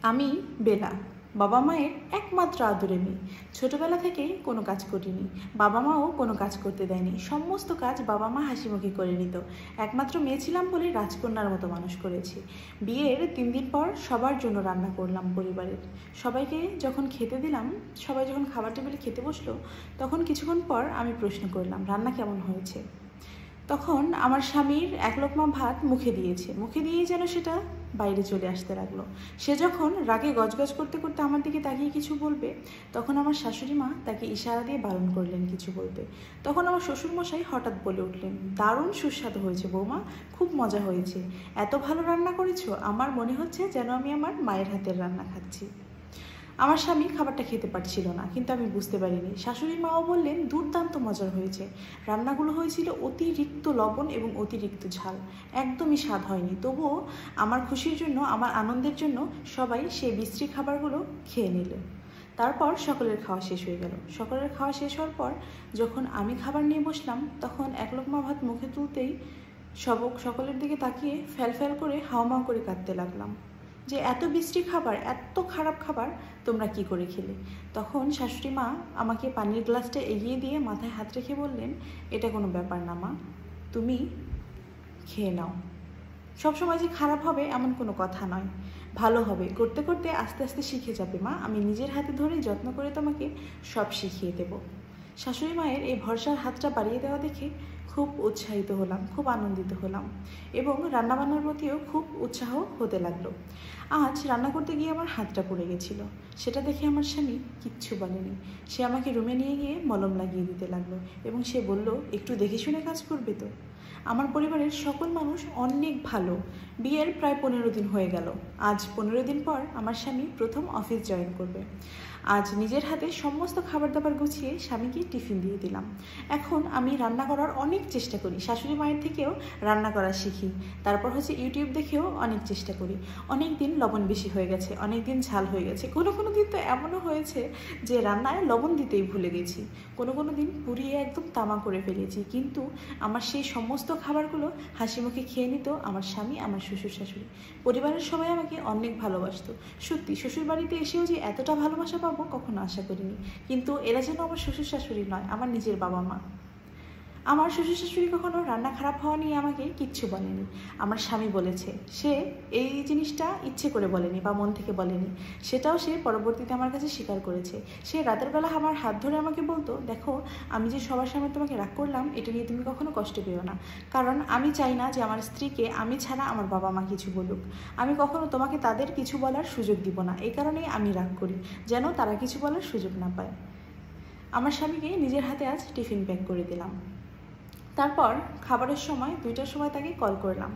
আমি বেলা, বাবা মায়ের একমাত্র আদরের মেয়ে। ছোটবেলা থেকেই কোনো কাজ করিনি, বাবা মাও কোনো কাজ করতে দেয়নি। সমস্ত কাজ বাবা মা হাসিমুখে করে নিত। একমাত্র মেয়ে ছিলাম বলে রাজকন্যার মতো মানুষ করেছি। বিয়ের 3 দিন পর সবার জন্য রান্না করলাম পরিবারের। সবাইকে যখন খেতে দিলাম, সবাই যখন খাবার টেবিলে খেতে বসলো, তখন কিছুক্ষণ পর আমি প্রশ্ন করলাম, রান্না কেমন হয়েছে? তখন আমার স্বামীর এক লোকমা ভাত মুখে দিয়েই যেন সেটা বাইরে চলে আসতে লাগলো। সে যখন রাগে গজগজ করতে করতে আমার দিকে তাকিয়ে কিছু বলবে, তখন আমার শাশুড়ি মা তাকে ইশারা দিয়ে বারণ করলেন কিছু বলতে। তখন আমার শ্বশুরমশাই হঠাৎ বলে উঠলেন, দারুণ সুস্বাদু হয়েছে বৌমা, খুব মজা হয়েছে, এত ভালো রান্না করেছো, আমার মনে হচ্ছে যেন আমি আমার মায়ের হাতের রান্না খাচ্ছি। আমার স্বামী খাবারটা খেতে পারছিল না, কিন্তু আমি বুঝতে পারিনি। শাশুড়ি মাও বললেন, দুর্দান্ত মজার হয়েছে, রান্নাগুলো হয়েছিল অতিরিক্ত লবণ এবং অতিরিক্ত ঝাল, একদমই স্বাদ হয়নি। তবুও আমার খুশির জন্য, আমার আনন্দের জন্য সবাই সেই বিশ্রী খাবারগুলো খেয়ে নিল। তারপর সকলের খাওয়া শেষ হয়ে গেল। সকলের খাওয়া শেষ হওয়ার পর যখন আমি খাবার নিয়ে বসলাম, তখন এক লোকমা ভাত মুখে তুলতেই সকলের দিকে তাকিয়ে ফ্যাল করে হাওমাও করে কাঁদতে লাগলাম যে এত বিশ্রী খাবার, এত খারাপ খাবার তোমরা কি করে খেলে? তখন শাশুড়ি মা আমাকে পানির গ্লাসটা এগিয়ে দিয়ে মাথায় হাত রেখে বললেন, এটা কোনো ব্যাপার না মা, তুমি খেয়ে নাও। সবসময় যে খারাপ হবে এমন কোনো কথা নয়, ভালো হবে, করতে করতে আস্তে আস্তে শিখে যাবে মা, আমি নিজের হাতে ধরে যত্ন করে তোমাকে সব শিখিয়ে দেব। শাশুড়ি মায়ের এই ভরসার হাতটা বাড়িয়ে দেওয়া দেখে খুব উৎসাহিত হলাম, খুব আনন্দিত হলাম এবং রান্নাবান্নার প্রতিও খুব উৎসাহ হতে লাগলো। আজ রান্না করতে গিয়ে আমার হাতটা পড়ে গেছিল, সেটা দেখে আমার স্বামী কিচ্ছু বলেনি। সে আমাকে রুমে নিয়ে গিয়ে মলম লাগিয়ে দিতে লাগলো এবং সে বলল, একটু দেখে শুনে কাজ করবে তো। আমার পরিবারের সকল মানুষ অনেক ভালো। বিয়ের প্রায় 15 দিন হয়ে গেল। আজ 15 দিন পর আমার স্বামী প্রথম অফিস জয়েন করবে। আজ নিজের হাতে সমস্ত খাবার দাবার গুছিয়ে স্বামীকে টিফিন দিয়ে দিলাম। এখন আমি রান্না করার অনেক চেষ্টা করি, শাশুড়ি মায়ের থেকেও রান্না করা শিখি। তারপর ইউটিউব দেখেও অনেক চেষ্টা করি। অনেক দিন লবণ বেশি হয়ে গেছে, অনেক দিন ঝাল হয়ে গেছে, কোনো দিন তো এমনও হয়েছে যে রান্নায় লবণ দিতেই ভুলে গেছি, কোনো দিন পুড়িয়ে একদম তামা করে ফেলেছি। কিন্তু আমার সেই সমস্ত খাবারগুলো হাসি মুখে খেয়ে নিত আমার স্বামী, আমার শ্বশুর শাশুড়ি। পরিবারের সবাই আমাকে অনেক ভালোবাসতো। সত্যি শ্বশুর বাড়িতে এসেও যে এতটা ভালোবাসা পাবো কখনো আশা করিনি। কিন্তু এরা যেন আমার শ্বশুর শাশুড়ি নয়, আমার নিজের বাবা মা। আমার শ্বশুর শাশুড়ি কখনো রান্না খারাপ হওয়া নিয়ে আমাকে কিচ্ছু বলেনি। আমার স্বামী বলেছে, সে এই জিনিসটা ইচ্ছে করে বলেনি বা মন থেকে বলেনি, সেটাও সে পরবর্তীতে আমার কাছে স্বীকার করেছে। সে রাতের বেলা আমার হাত ধরে আমাকে বলতো, দেখো আমি যে সবার সামনে তোমাকে রাগ করলাম, এটা নিয়ে তুমি কখনো কষ্ট পেও না, কারণ আমি চাই না যে আমার স্ত্রীকে আমি ছাড়া আমার বাবা মা কিছু বলুক। আমি কখনো তোমাকে তাদের কিছু বলার সুযোগ দিব না, এই কারণেই আমি রাগ করি, যেন তারা কিছু বলার সুযোগ না পায়। আমার স্বামীকে নিজের হাতে আজ টিফিন প্যাক করে দিলাম। তারপর খাবারের সময় 2টার সময় তাকে কল করলাম।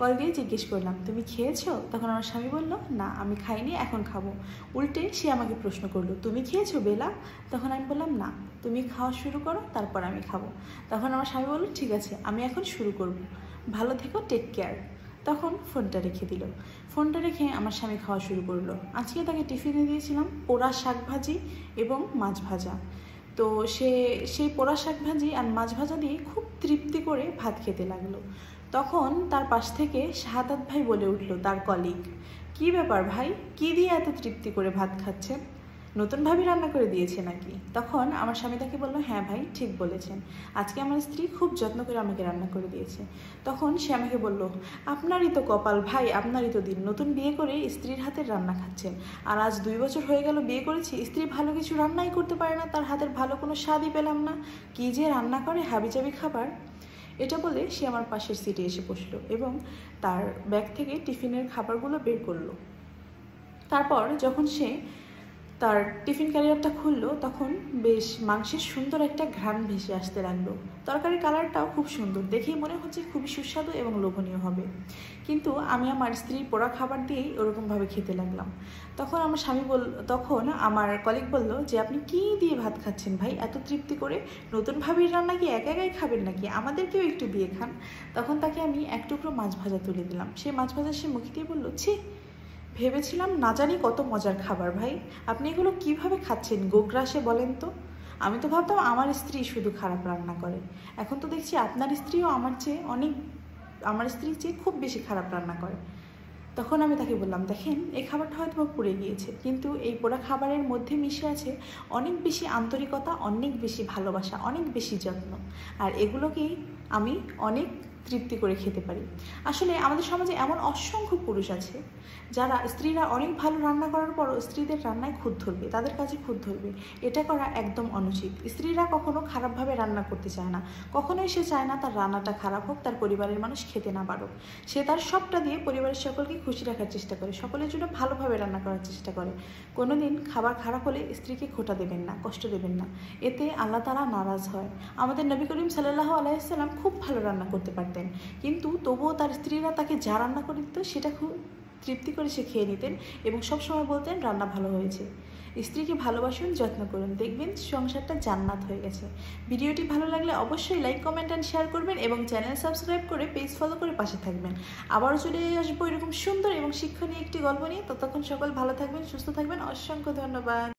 কল দিয়ে জিজ্ঞেস করলাম, তুমি খেয়েছো? তখন আমার স্বামী বলল, না আমি খাইনি, এখন খাবো। উল্টে সে আমাকে প্রশ্ন করলো, তুমি খেয়েছো বেলা? তখন আমি বললাম, না, তুমি খাওয়া শুরু করো, তারপর আমি খাবো। তখন আমার স্বামী বলল, ঠিক আছে, আমি এখন শুরু করব, ভালো থেকো, টেক কেয়ার। তখন ফোনটা রেখে দিল। ফোনটা রেখে আমার স্বামী খাওয়া শুরু করলো। আজকে তাকে টিফিনে দিয়েছিলাম পোড়া শাক ভাজি এবং মাছ ভাজা। তো সেই পোড়া শাক ভাজি আর মাছ ভাজা দিয়ে খুব তৃপ্তি করে ভাত খেতে লাগলো। তখন তার পাশ থেকে শাহাদাত ভাই বলে উঠল, তার কলিগ, কি ব্যাপার ভাই, কি দিয়ে এত তৃপ্তি করে ভাত খাচ্ছেন? নতুনভাবে রান্না করে দিয়েছে নাকি? তখন আমার স্বামী তাকে বলল, হ্যাঁ ভাই, ঠিক বলেছেন, আজকে আমার স্ত্রী খুব যত্ন করে আমাকে রান্না করে দিয়েছে। তখন সে আমাকে বলল, আপনারই তো কপাল ভাই, আপনারই তো দিন, নতুন বিয়ে করে স্ত্রীর হাতের রান্না খাচ্ছেন। আর আজ 2 বছর হয়ে গেল বিয়ে করেছি, স্ত্রী ভালো কিছু রান্নাই করতে পারে না, তার হাতের ভালো কোনো স্বাদই পেলাম না, কি যে রান্না করে হাবিজাবি খাবার। এটা বলে সে আমার পাশের সিটে এসে বসলো এবং তার ব্যাগ থেকে টিফিনের খাবারগুলো বের করলো। তারপর যখন সে তার টিফিন ক্যারিয়ারটা খুললো, তখন বেশ মাংসের সুন্দর একটা ঘ্রাণ ভেসে আসতে লাগলো। তরকারির কালারটাও খুব সুন্দর, দেখেই মনে হচ্ছে খুবই সুস্বাদু এবং লোভনীয় হবে। কিন্তু আমি আমার স্ত্রীর পোড়া খাবার দিয়েই ওরকমভাবে খেতে লাগলাম। তখন আমার কলিগ বলল, যে আপনি কি দিয়ে ভাত খাচ্ছেন ভাই এত তৃপ্তি করে? নতুনভাবেই রান্না কি একা একাই খাবেন নাকি? আমাদেরকেও একটু দিয়ে খান। তখন তাকে আমি এক টুকরো মাছ ভাজা তুলে দিলাম। সেই মাছ ভাজা সে মুখে দিয়ে বলল, ছি, ভেবেছিলাম না জানি কত মজার খাবার ভাই, আপনি এগুলো কিভাবে খাচ্ছেন গোগ্রাসে বলেন তো? আমি তো ভাবতাম আমার স্ত্রী শুধু খারাপ রান্না করে, এখন তো দেখছি আপনার স্ত্রীও আমার স্ত্রীর চেয়ে খুব বেশি খারাপ রান্না করে। তখন আমি তাকে বললাম, দেখেন এই খাবারটা হয়তো পুড়ে গিয়েছে, কিন্তু এই পোড়া খাবারের মধ্যে মিশে আছে অনেক বেশি আন্তরিকতা, অনেক বেশি ভালোবাসা, অনেক বেশি যত্ন, আর এগুলোকেই আমি অনেক তৃপ্তি করে খেতে পারি। আসলে আমাদের সমাজে এমন অসংখ্য পুরুষ আছে যারা স্ত্রীরা অনেক ভালো রান্না করার পরও স্ত্রীদের রান্নায় খুঁত ধরবে, তাদের কাছে খুঁত ধরবে। এটা করা একদম অনুচিত। স্ত্রীরা কখনো খারাপভাবে রান্না করতে চায় না, কখনোই সে চায় না তার রান্নাটা খারাপ হোক, তার পরিবারের মানুষ খেতে না পারুক। সে তার সবটা দিয়ে পরিবারের সকলকে খুশি রাখার চেষ্টা করে, সকলের জন্য ভালোভাবে রান্না করার চেষ্টা করে। কোনোদিন খাবার খারাপ হলে স্ত্রীকে খোঁটা দেবেন না, কষ্ট দেবেন না, এতে আল্লাহ তাআলা নারাজ হয়। আমাদের নবী করিম সাল্লাল্লাহু আলাইহি ওয়াসাল্লাম খুব ভালো রান্না করতে পারতেন, কিন্তু তবুও তার স্ত্রীরা তাকে যা রান্না করে দিত সেটা খুব তৃপ্তি করে সে খেয়ে নিতেন এবং সবসময় বলতেন রান্না ভালো হয়েছে। স্ত্রীকে ভালোবাসুন, যত্ন করুন, দেখবেন সংসারটা জান্নাত হয়ে গেছে। ভিডিওটি ভালো লাগলে অবশ্যই লাইক, কমেন্ট অ্যান্ড শেয়ার করবেন এবং চ্যানেল সাবস্ক্রাইব করে পেজ ফলো করে পাশে থাকবেন। আবারও চলে আসবো এরকম সুন্দর এবং শিক্ষণীয় একটি গল্প নিয়ে। ততক্ষণ সকল ভালো থাকবেন, সুস্থ থাকবেন। অসংখ্য ধন্যবাদ।